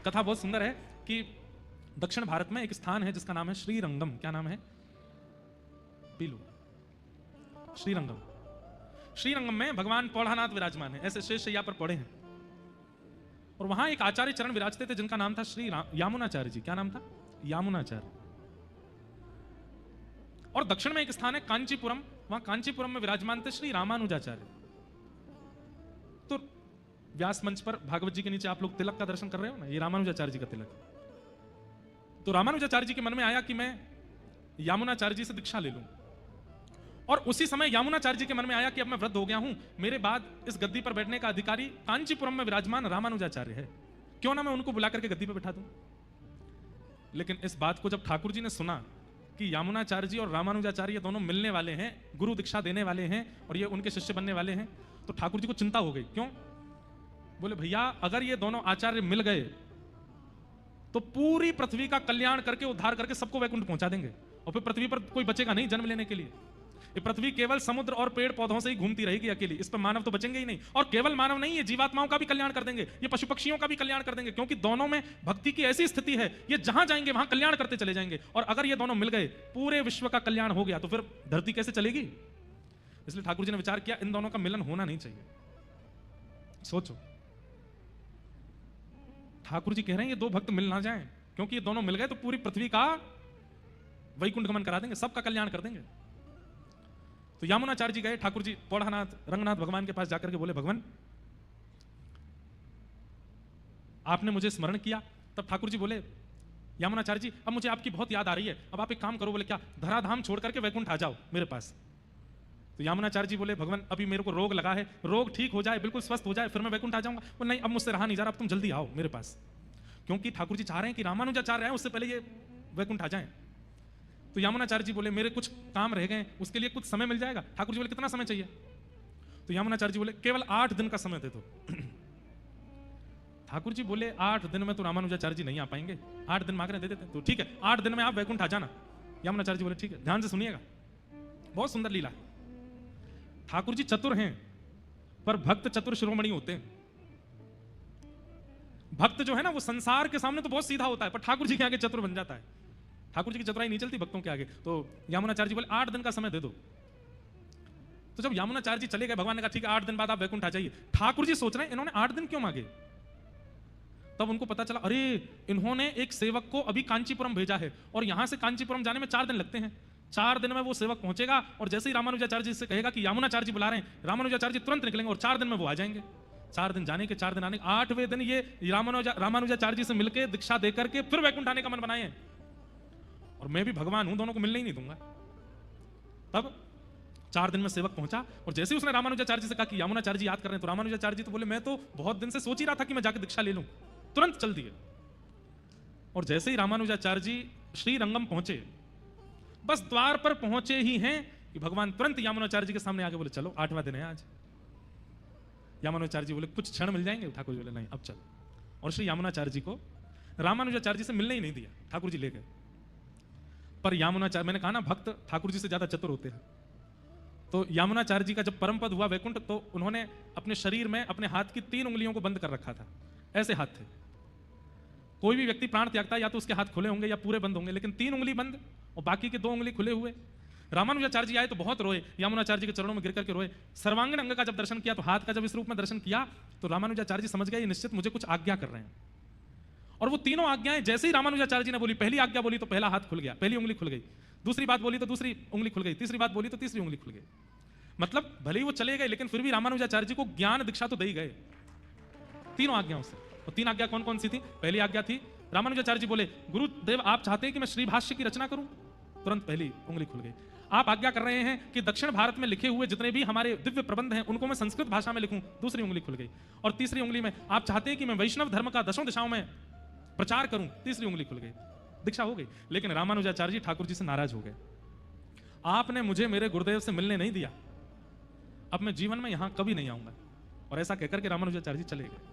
कथा बहुत सुंदर है कि दक्षिण भारत में एक स्थान है जिसका नाम है श्रीरंगम। क्या नाम है? पीलू। श्रीरंगम। श्रीरंगम में भगवान पौढ़ानाथ विराजमान है, ऐसे शेष शैया पर पड़े हैं। और वहां एक आचार्य चरण विराजते थे जिनका नाम था श्री यामुनाचार्य जी। क्या नाम था? यामुनाचार्य। और दक्षिण में एक स्थान है कांचीपुरम, वहां कांचीपुरम में विराजमान थे श्री रामानुजाचार्य। तो व्यास मंच पर भागवत जी के नीचे आप लोग तिलक का दर्शन कर रहे हो ना, ये रामानुजाचार्य जी का तिलक है। तो रामानुजाचार्य जी के मन में आया कि मैं यामुनाचार्य जी से दीक्षा ले लूं। और उसी समय यामुनाचार्य जी के मन में आया कि अब मैं वृद्ध हो गया हूं, मेरे बाद इस गद्दी पर बैठने का अधिकारी कांचीपुरम में विराजमान रामानुजाचार्य है, क्यों ना मैं उनको बुला करके गद्दी पर बैठा दूं। लेकिन इस बात को जब ठाकुर जी ने सुना कि यामुनाचार्य जी और रामानुजाचार्य दोनों मिलने वाले हैं, गुरु दीक्षा देने वाले हैं और ये उनके शिष्य बनने वाले हैं, तो ठाकुर जी को चिंता हो गई। क्यों? बोले भैया अगर ये दोनों आचार्य मिल गए तो पूरी पृथ्वी का कल्याण करके उद्धार करके सबको वैकुंठ पहुंचा देंगे और फिर पृथ्वी पर कोई बचेगा नहीं जन्म लेने के लिए। ये पृथ्वी केवल समुद्र और पेड़ पौधों से ही घूमती रहेगी अकेली, इस पर मानव तो बचेंगे ही नहीं। और केवल मानव नहीं, ये जीवात्माओं का भी कल्याण कर देंगे, ये पशु पक्षियों का भी कल्याण कर देंगे, क्योंकि दोनों में भक्ति की ऐसी स्थिति है, ये जहां जाएंगे वहां कल्याण करते चले जाएंगे। और अगर ये दोनों मिल गए, पूरे विश्व का कल्याण हो गया, तो फिर धरती कैसे चलेगी? इसलिए ठाकुर जी ने विचार किया इन दोनों का मिलन होना नहीं चाहिए। सोचो, ठाकुर जी कह रहे हैं ये दो भक्त मिल ना जाएं, क्योंकि ये दोनों मिल गए तो पूरी पृथ्वी का वैकुंठ गमन करा देंगे, सबका कल्याण कर देंगे। तो यामुनाचार्य जी गए, ठाकुर जी पौढ़ानाथ रंगनाथ भगवान के पास जाकर के बोले भगवान आपने मुझे स्मरण किया। तब ठाकुर जी बोले यामुनाचार्य जी अब मुझे आपकी बहुत याद आ रही है, अब आप एक काम करो। बोले क्या? धराधाम छोड़ करके वैकुंठ आ जाओ मेरे पास। तो यामुनाचार्य जी बोले भगवान अभी मेरे को रोग लगा है, रोग ठीक हो जाए, बिल्कुल स्वस्थ हो जाए, फिर मैं वैकुंठ आ जाऊंगा। बोले नहीं अब मुझसे रहा नहीं जा रहा, अब तुम जल्दी आओ मेरे पास, क्योंकि ठाकुर जी चाह रहे हैं कि रामानुजाचार्य आए उससे पहले ये वैकुंठ आ जाए। तो यामुनाचार्य जी बोले मेरे कुछ काम रह गए, उसके लिए कुछ समय मिल जाएगा? ठाकुर जी बोले कितना समय चाहिए? तो यामुनाचार्य जी बोले केवल 8 दिन का समय दे दो। ठाकुर जी बोले 8 दिन में तो रामानुजाचार्य जी नहीं आ पाएंगे, 8 दिन मांग रहे दे देते। तो ठीक है 8 दिन में आप वैकुंठ आ जाना। यामुनाचार्य जी बोले ठीक है। ध्यान से सुनिएगा, बहुत सुंदर लीला है। ठाकुर जी चतुर हैं पर भक्त चतुर शिरोमणि होते हैं। भक्त जो है ना वो संसार के सामने तो बहुत सीधा होता है, पर ठाकुर जी के आगे चतुर बन जाता है। ठाकुर जी की चतुराई नहीं चलती भक्तों के आगे। तो यामुनाचार्य जी बोले 8 दिन का समय दे दो। तो जब यामुनाचार्य जी चले गए, भगवान ने कहा ठीक है 8 दिन बाद आप वैकुंठ आ जाइए। ठाकुर जी सोच रहे हैं इन्होंने 8 दिन क्यों मांगे। तब उनको पता चला अरे इन्होंने एक सेवक को अभी कांचीपुरम भेजा है और यहां से कांचीपुरम जाने में 4 दिन लगते हैं। 4 दिन में वो सेवक पहुंचेगा और जैसे ही रामानुजाचार्य जी से कहेगा कि यामुनाचार्य जी बुला रहे हैं, रामानुजाचार्य जी तुरंत निकलेंगे और 4 दिन में वो आ जाएंगे। 4 दिन जाने के 4 दिन आने, 8वें दिन ये रामानुजाचार्य जी से मिलकर दीक्षा देकर के फिर वैकुंठ आने का मन बनाए हैं। और मैं भी भगवान हूं, दोनों को मिलने ही नहीं दूंगा। तब 4 दिन में सेवक पहुंचा और जैसे ही उसने रामानुजाचार्य जी से कहा कि यामुनाचार्य जी याद कर रहे हैं, तो रामानुजाचार्य जी तो बोले मैं तो बहुत दिन से सोच ही रहा था कि मैं जाकर दीक्षा ले लूं, तुरंत चल दिए। और जैसे ही रामानुजाचार्य जी श्रीरंगम पहुंचे, बस द्वार पर पहुंचे ही हैं कि भगवान तुरंत यामुनाचार्य जी के सामने आके बोले चलो 8वां दिन है आज। यामुनाचार्य जी बोले कुछ क्षण मिल जाएंगे? ठाकुर जी बोले नहीं अब चल। और श्री यामुनाचार्य जी को रामानुजाचार्य जी से मिलने ही नहीं दिया, ठाकुर जी ले गए। पर यामुनाचार्य, मैंने कहा ना भक्त ठाकुर जी से ज्यादा चतुर होते हैं। तो यामुनाचार्य जी का जब परम पद हुआ वैकुंठ, तो उन्होंने अपने शरीर में अपने हाथ की 3 उंगलियों को बंद कर रखा था। ऐसे हाथ थे। कोई भी व्यक्ति प्राण त्यागता है या तो उसके हाथ खुले होंगे या पूरे बंद होंगे, लेकिन 3 उंगली बंद और बाकी के 2 उंगली खुले हुए। रामानुजाचार्य जी आए तो बहुत रोए, यामुनाचार्य जी के चरणों में गिर करके रोए। सर्वांगीण अंग का जब दर्शन किया, तो हाथ का जब इस रूप में दर्शन किया, तो रामानुजाचार्य जी समझ गए ये निश्चित मुझे कुछ आज्ञा कर रहे हैं। और वो तीनों आज्ञाएं जैसे ही रामानुजाचार्य जी ने बोली, पहली आज्ञा बोली तो पहला हाथ खुल गया, पहली उंगली खुल गई। दूसरी बात बोली तो दूसरी उंगली खुल गई, तीसरी बात बोली तो तीसरी उंगली खुल गई। मतलब भले ही वो चले गए, लेकिन फिर भी रामानुजाचार्य जी को ज्ञान दीक्षा तो दे ही गए तीनों आज्ञाओं से। और 3 आज्ञा कौन कौन सी थी? पहली आज्ञा थी, रामानुजाचार्य जी बोले गुरुदेव आप चाहते हैं कि मैं श्री भाष्य की रचना करूं? तुरंत पहली उंगली खुल गई। आप आज्ञा कर रहे हैं कि दक्षिण भारत में लिखे हुए जितने भी हमारे दिव्य प्रबंध हैं उनको मैं संस्कृत भाषा में लिखूं? दूसरी उंगली खुल गई। और तीसरी उंगली में आप चाहते हैं कि मैं वैष्णव धर्म का 10 दिशाओं में प्रचार करूं? तीसरी उंगली खुल गई, दीक्षा हो गई। लेकिन रामानुजाचार्य जी ठाकुर जी से नाराज हो गए। आपने मुझे मेरे गुरुदेव से मिलने नहीं दिया, अब मैं जीवन में यहां कभी नहीं आऊंगा। और ऐसा कहकर के रामानुजाचार्य जी चले गए।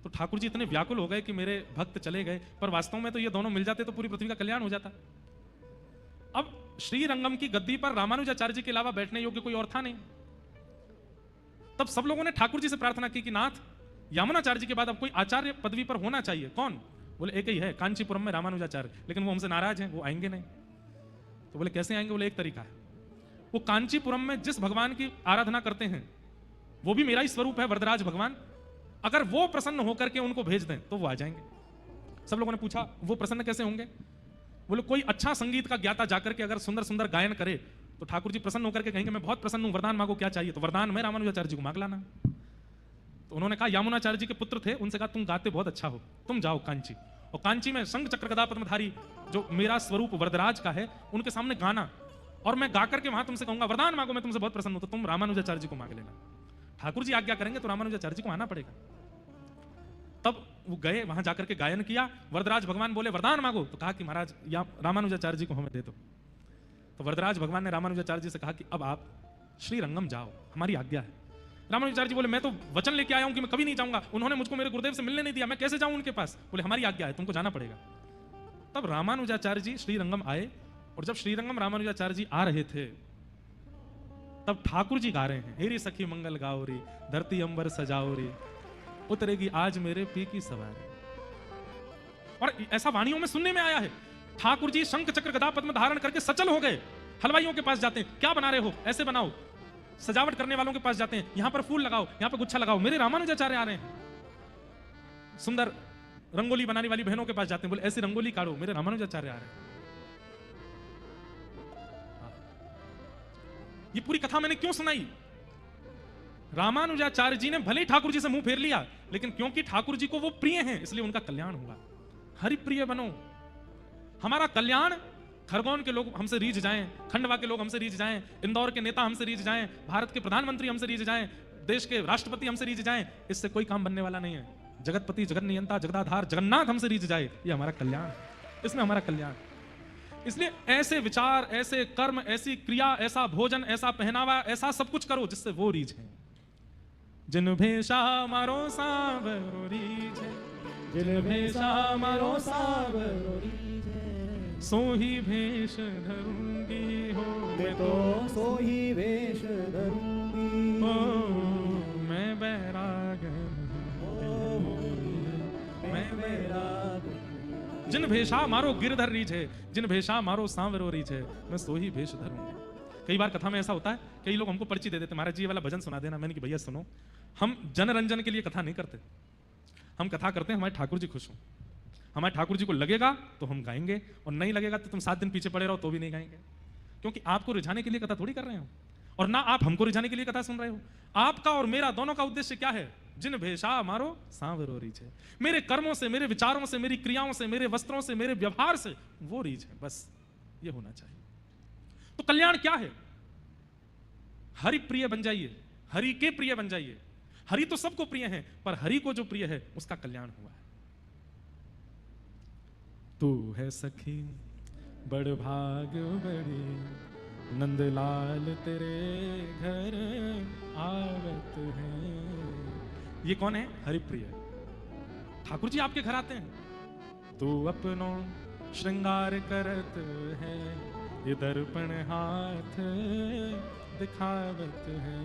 तो ठाकुर जी इतने व्याकुल हो गए कि मेरे भक्त चले गए, पर वास्तव में तो ये दोनों मिल जाते तो पूरी पृथ्वी का कल्याण हो जाता। अब श्रीरंगम की गद्दी पर रामानुजाचार्य जी के अलावा बैठने योग्य कोई और था नहीं। तब सब लोगों ने ठाकुर जी से प्रार्थना की कि नाथ यामुनाचार्य जी के बाद अब कोई आचार्य पदवी पर होना चाहिए, कौन? बोले एक ही है, कांचीपुरम में रामानुजाचार्य, लेकिन वो हमसे नाराज हैं, वो आएंगे नहीं। तो बोले कैसे आएंगे? बोले एक तरीका है, वो कांचीपुरम में जिस भगवान की आराधना करते हैं वो भी मेरा ही स्वरूप है, वरदराज भगवान, अगर वो प्रसन्न होकर के उनको भेज दें तो वो आ जाएंगे। सब लोगों ने पूछा वो प्रसन्न कैसे होंगे? बोले कोई अच्छा संगीत का ज्ञाता जाकर के अगर सुंदर सुंदर गायन करे तो ठाकुर जी प्रसन्न होकर के कहेंगे मैं बहुत प्रसन्न हूं, वरदान मांगो, क्या चाहिए? तो वरदान में रामानुजाचार्य जी को मांग लाना। तो उन्होंने कहा, यामुनाचार्य जी के पुत्र थे, उनसे कहा तुम गाते बहुत अच्छा हो, तुम जाओ कांची, और कांची में शंख चक्र गदा पद्मधारी जो मेरा स्वरूप वरदराज का है उनके सामने गाना, और मैं गा करके वहां तुमसे कहूंगा वरदान मांगो, मैं तुमसे बहुत प्रसन्न हूं, तो तुम रामानुजाचार्य जी को मांग लेना। ठाकुर जी आज्ञा करेंगे तो रामानुजाचार्य जी को आना पड़ेगा। तब वो गए, वहां जाकर के गायन किया, वरदराज भगवान बोले वरदान मांगो, तो कहा कि महाराज या रामानुजाचार्य जी को हमें दे दो। तो वरदराज भगवान ने रामानुजाचार्य जी से कहा कि अब आप श्रीरंगम जाओ, हमारी आज्ञा है। रामानुजाचार्य जी बोले मैं तो वचन लेके आया हूं कि मैं कभी नहीं जाऊंगा, उन्होंने मुझको मेरे गुरुदेव से मिलने नहीं दिया, मैं कैसे जाऊं उनके पास? बोले हमारी आज्ञा है, तुमको जाना पड़ेगा। तब रामानुजाचार्य जी श्रीरंगम आए, और जब श्रीरंगम रामानुजाचार्य जी आ रहे थे तब ठाकुर जी गा रहे हैं, हेरी सखी मंगल गाओ रे, धरती अंबर सजाओ रे, उतरेगी आज मेरे पी की सवारी। और ऐसा वाणियों में सुनने में आया है, ठाकुर जी शंख चक्र गदा पद्म धारण करके सचल हो गए, हलवाइयों के पास जाते हैं, क्या बना रहे हो, ऐसे बनाओ, सजावट करने वालों के पास जाते हैं, यहां पर फूल लगाओ, यहां पर गुच्छा लगाओ, मेरे रामानुजाचार्य आ रहे हैं। सुंदर रंगोली बनाने वाली बहनों के पास जाते हैं, बोले ऐसी रंगोली काढ़ो, मेरे रामानुजाचार्य आ रहे हैं। ये पूरी कथा मैंने क्यों सुनाई? रामानुजाचार्य जी ने भले ही ठाकुर जी से मुंह फेर लिया, लेकिन क्योंकि ठाकुर जी को वो प्रिय हैं इसलिए उनका कल्याण हुआ। हरिप्रिय बनो, हमारा कल्याण, खरगोन के लोग हमसे रीझ जाएं, खंडवा के लोग हमसे रीझ जाएं, इंदौर के नेता हमसे रीझ जाएं, भारत के प्रधानमंत्री हमसे रीझ जाएं, देश के राष्ट्रपति हमसे रीझ जाएं, इससे कोई काम बनने वाला नहीं है। जगतपति, जगत नियंता, जगदाधार जगन्नाथ हमसे रीझ जाए, ये हमारा कल्याण है, इसमें हमारा कल्याण। इसलिए ऐसे विचार, ऐसे कर्म, ऐसी क्रिया, ऐसा भोजन, ऐसा पहनावा, ऐसा सब कुछ करो जिससे वो रीझे। जिन भेषा मारो सांवरो रीझे, जिन भेषा मारो सांवरो रीझे, सोही भेष धरूंगी हो मैं तो सोही वेश धरूंगी हो, मैं बैराग मैं बैराग। जिन भेषा मारो गिरधर रीझे, जिन भेषा मारो सांवरो रीझे, मैं सोही भेष धरूंगी। कई बार कथा में ऐसा होता है, कई लोग हमको पर्ची दे देते, महाराज जी ये वाला भजन सुना देना। मैंने कि भैया सुनो, हम जनरंजन के लिए कथा नहीं करते, हम कथा करते हैं हमारे ठाकुर जी खुश हों। हमारे ठाकुर जी को लगेगा तो हम गाएंगे, और नहीं लगेगा तो तुम 7 दिन पीछे पड़े रहो तो भी नहीं गाएंगे, क्योंकि आपको रिझाने के लिए कथा थोड़ी कर रहे हो, और ना आप हमको रिझाने के लिए कथा सुन रहे हो। आपका और मेरा दोनों का उद्देश्य क्या है? जिन भेषा मारो सांवरो रीझे, मेरे कर्मों से, मेरे विचारों से, मेरी क्रियाओं से, मेरे वस्त्रों से, मेरे व्यवहार से वो रीझ है, बस ये होना चाहिए। तो कल्याण क्या है? हरि प्रिय बन जाइए, हरि के प्रिय बन जाइए। हरि तो सबको प्रिय है, पर हरि को जो प्रिय है उसका कल्याण हुआ है। तू है सखी बड़ भाग बड़ी, नंदलाल तेरे घर आवत है। ये कौन है? हरिप्रिय ठाकुर जी आपके घर आते हैं। तू अपनो श्रृंगार करत है, ये दर्पण हाथ दिखावत है।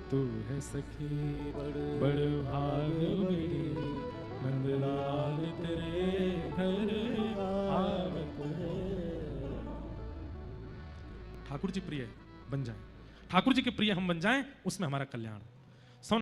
तू है सखी बड़ भाग बड़ी, नंदलाल तेरे घर आवत है। ठाकुर जी प्रिय बन जाएं, ठाकुर जी के प्रिय हम बन जाएं, उसमें हमारा कल्याण है।